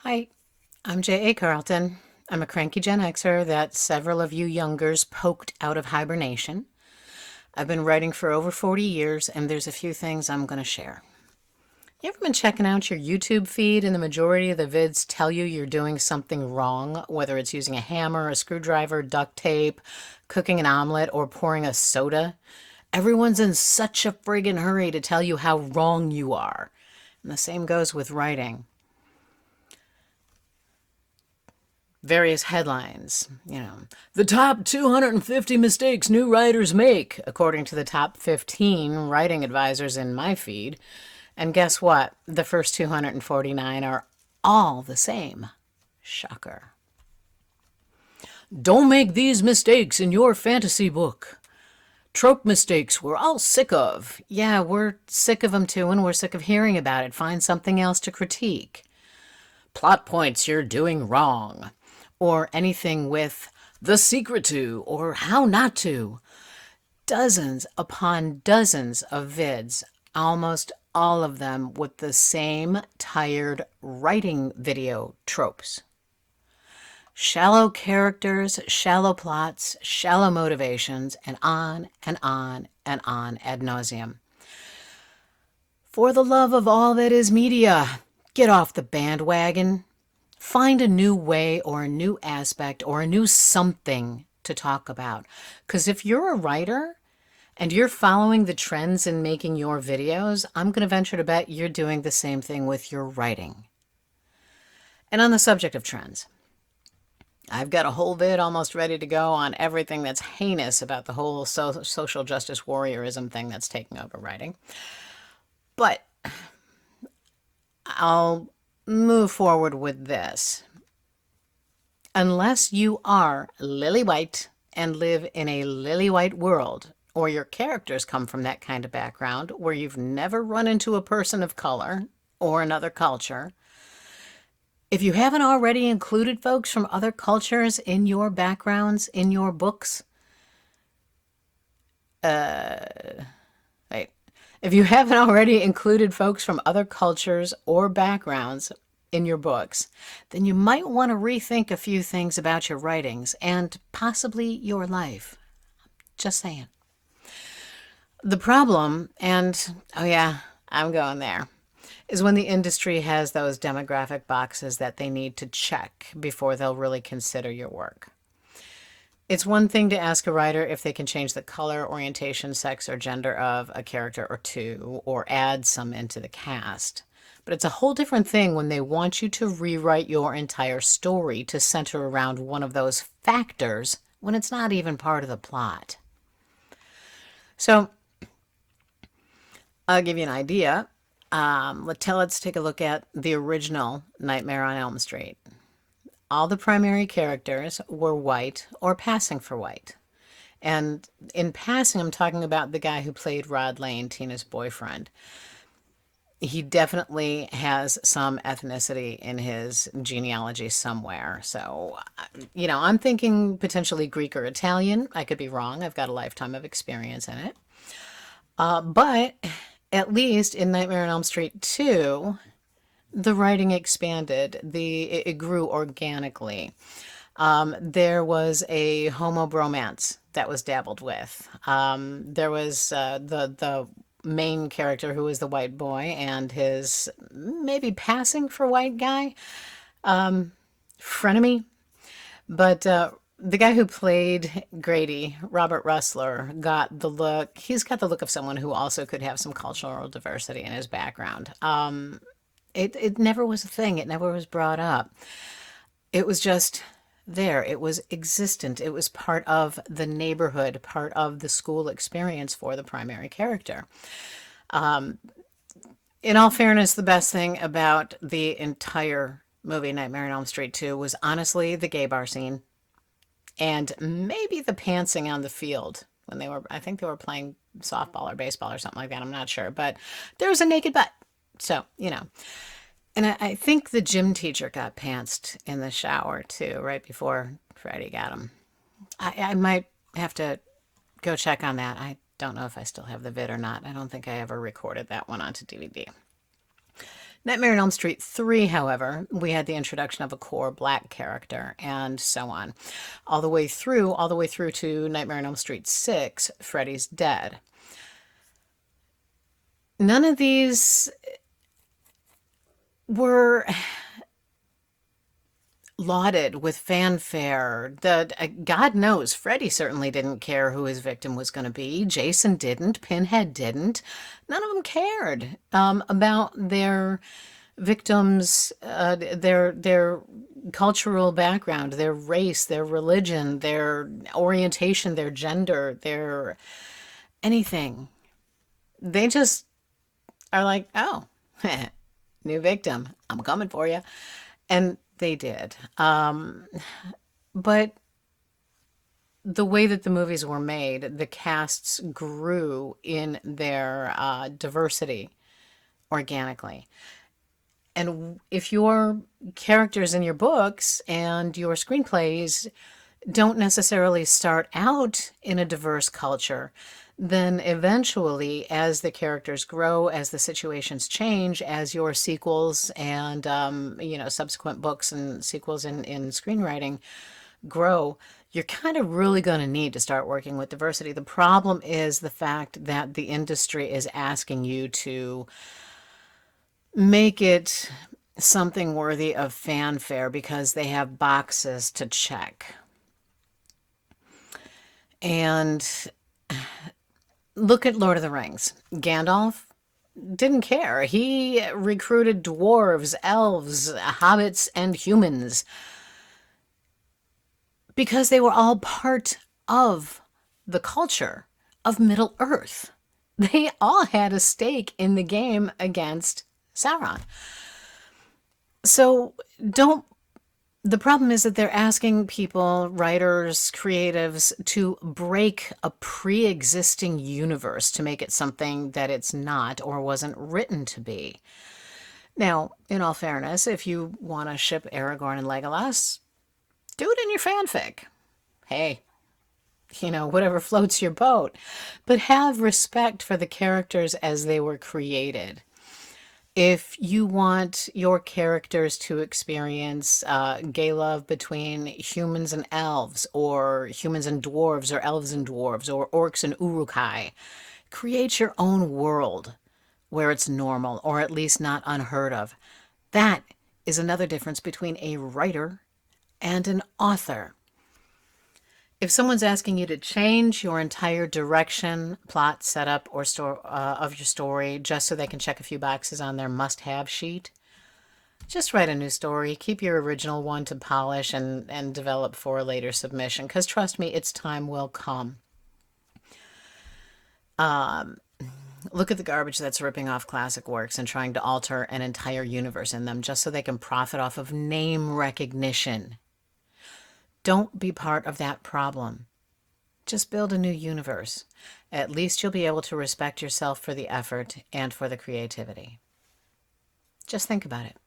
Hi, I'm J.A. Carlton. I'm a cranky Gen Xer that several of you youngers poked out of hibernation. I've been writing for over 40 years, and there's a few things I'm going to share. You ever been checking out your YouTube feed and the majority of the vids tell you you're doing something wrong, whether it's using a hammer, a screwdriver, duct tape, cooking an omelet, or pouring a soda? Everyone's in such a friggin' hurry to tell you how wrong you are. And the same goes with writing. Various headlines, the top 250 mistakes new writers make, according to the top 15 writing advisors in my feed. And guess what? The first 249 are all the same. Shocker. Don't make these mistakes in your fantasy book. Trope mistakes we're all sick of. Yeah, we're sick of them too, and we're sick of hearing about it. Find something else to critique. Plot points you're doing wrong. Or anything with the secret to or how not to. Dozens upon dozens of vids, almost all of them with the same tired writing video tropes. Shallow characters, shallow plots, shallow motivations, and on and on and on ad nauseum. For the love of all that is media, get off the bandwagon. Find a new way or a new aspect or a new something to talk about. Because if you're a writer and you're following the trends in making your videos, I'm going to venture to bet you're doing the same thing with your writing. And on the subject of trends, I've got a whole vid almost ready to go on everything that's heinous about the whole social justice warriorism thing that's taking over writing. But I'll move forward with this. Unless you are lily white and live in a lily white world, or your characters come from that kind of background where you've never run into a person of color or another culture, if you haven't already included folks from other cultures in your backgrounds, in your books, if you haven't already included folks from other cultures or backgrounds in your books, then you might want to rethink a few things about your writings and possibly your life. Just saying. The problem, and oh yeah, I'm going there, is when the industry has those demographic boxes that they need to check before they'll really consider your work. It's one thing to ask a writer if they can change the color, orientation, sex, or gender of a character or two, or add some into the cast. But it's a whole different thing when they want you to rewrite your entire story to center around one of those factors when it's not even part of the plot. So, I'll give you an idea. Let's take a look at the original Nightmare on Elm Street. All the primary characters were white or passing for white. And in passing, I'm talking about the guy who played Rod Lane, Tina's boyfriend. He definitely has some ethnicity in his genealogy somewhere. So, I'm thinking potentially Greek or Italian. I could be wrong. I've got a lifetime of experience in it. But at least in Nightmare on Elm Street 2, the writing expanded. It grew organically. There was a homo bromance that was dabbled with. There was the main character who was the white boy and his maybe passing for white guy, frenemy. But the guy who played Grady, Robert Russler, got the look. He's got the look of someone who also could have some cultural diversity in his background. It never was a thing. It never was brought up. It was just there. It was existent. It was part of the neighborhood, part of the school experience for the primary character. In all fairness, the best thing about the entire movie Nightmare on Elm Street 2 was honestly the gay bar scene and maybe the pantsing on the field when I think they were playing softball or baseball or something like that. I'm not sure, but there was a naked butt. So, And I think the gym teacher got pantsed in the shower too, right before Freddie got him. I might have to go check on that. I don't know if I still have the vid or not. I don't think I ever recorded that one onto DVD. Nightmare on Elm Street 3, however, we had the introduction of a core black character and so on. All the way through to Nightmare on Elm Street 6, Freddy's dead. None of these were lauded with fanfare. God knows, Freddy certainly didn't care who his victim was going to be. Jason didn't. Pinhead didn't. None of them cared about their victims, their cultural background, their race, their religion, their orientation, their gender, their anything. They just are like, oh, new victim. I'm coming for you. And they did. But the way that the movies were made, the casts grew in their diversity organically. And if your characters in your books and your screenplays don't necessarily start out in a diverse culture, then eventually, as the characters grow, as the situations change, as your sequels and subsequent books and sequels in screenwriting grow, you're kind of really going to need to start working with diversity. The problem is the fact that the industry is asking you to make it something worthy of fanfare because they have boxes to check. And look at Lord of the Rings. Gandalf didn't care. He recruited dwarves, elves, hobbits, and humans because they were all part of the culture of Middle Earth. They all had a stake in the game against Sauron. So the problem is that they're asking people, writers, creatives, to break a pre-existing universe to make it something that it's not or wasn't written to be. Now, in all fairness, if you want to ship Aragorn and Legolas, do it in your fanfic. Hey, whatever floats your boat. But have respect for the characters as they were created. If you want your characters to experience gay love between humans and elves, or humans and dwarves, or elves and dwarves, or orcs and urukai, create your own world where it's normal, or at least not unheard of. That is another difference between a writer and an author. If someone's asking you to change your entire direction, plot, setup, or of your story just so they can check a few boxes on their must-have sheet, just write a new story. Keep your original one to polish and develop for a later submission, because trust me, its time will come. Look at the garbage that's ripping off classic works and trying to alter an entire universe in them just so they can profit off of name recognition. Don't be part of that problem. Just build a new universe. At least you'll be able to respect yourself for the effort and for the creativity. Just think about it.